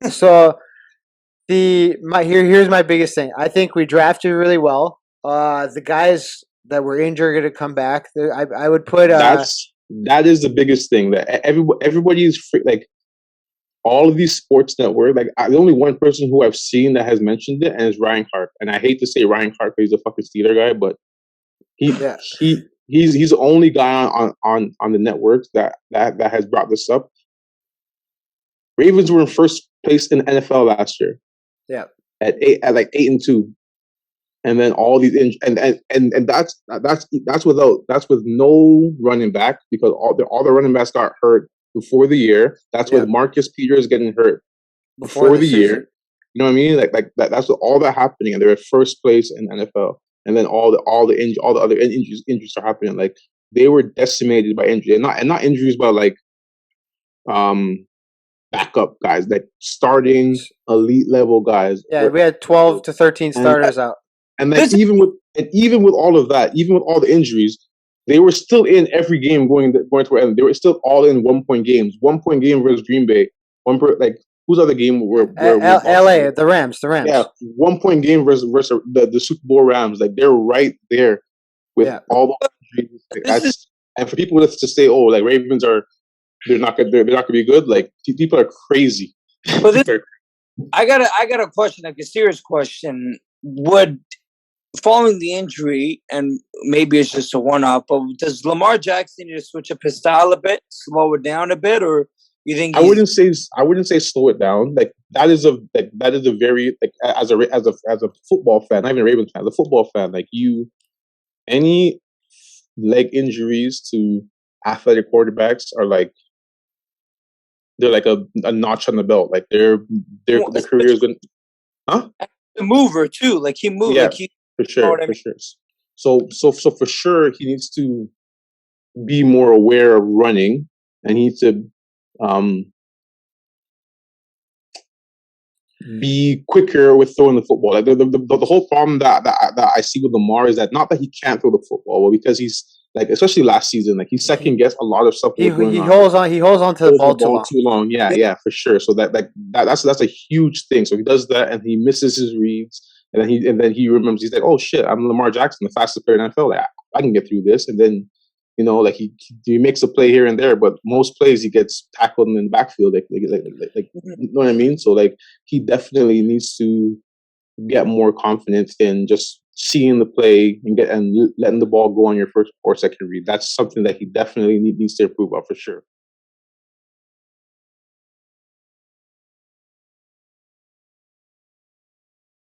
So here's my biggest thing. I think we drafted really well. The guys that were injured are going to come back. I would put That is the biggest thing that everybody is like all of these sports networks. Like the only one person who I've seen that has mentioned it, and is Ryan Clark. And I hate to say Ryan Clark because he's a fucking Steeler guy, but he yeah he's the only guy on the networks that has brought this up. Ravens were in first place in NFL last year yeah at like 8-2, and then all these and that's with no running back because all the running backs got hurt before the year. That's yeah with Marcus Peters getting hurt before before the the season. year. You know what I mean? Like that. That's all that happening, and they're at first place in NFL. And then all the other injuries are happening. Like they were decimated by injury, and not injuries, but like um backup guys, like starting elite level guys. Yeah, we had 12 to 13 And starters out. and like even with all of that, even with all the injuries, they were still in every game going to end. They were still all in 1 point games. 1 point game versus Green Bay. Like whose other game where LA, Baltimore? the Rams, the Yeah, Rams. 1 point game versus the Super Bowl Rams. Like they're right there with Yeah. all the injuries. Like, This is and for people to say, oh, like Ravens are they're not gonna be good. Like people are crazy. but this I got a question, like a serious question. Would following the injury, and maybe it's just a one-off, but does Lamar Jackson need to switch up his style a bit, slow it down a bit, or you think I wouldn't say slow it down. Like that is a very like as a football fan, not even a Ravens fan, as a football fan, like any leg injuries to athletic quarterbacks are like they're like a notch on the belt. Like their career is gonna huh? the mover too? Like he moved, Yeah, like he, for you know sure, what I for mean? sure. So for sure he needs to be more aware of running and he needs to um be quicker with throwing the football. Like the whole problem that I see with Lamar is that not that he can't throw the football, but because he's like, especially last season, like he second guessed a lot of stuff that was going He on. Like, holds on to the holds the ball too ball long. too long. Yeah, yeah, for sure. So that's a huge thing. So he does that and he misses his reads, and then he remembers he's like, oh shit, I'm Lamar Jackson, the fastest player in the NFL. Like, I can get through this, and then like he makes a play here and there, but most plays he gets tackled in the backfield, you know what I mean? So like he definitely needs to get more confidence in just seeing the play and letting the ball go on your first or second read. That's something that he definitely needs to improve on for sure.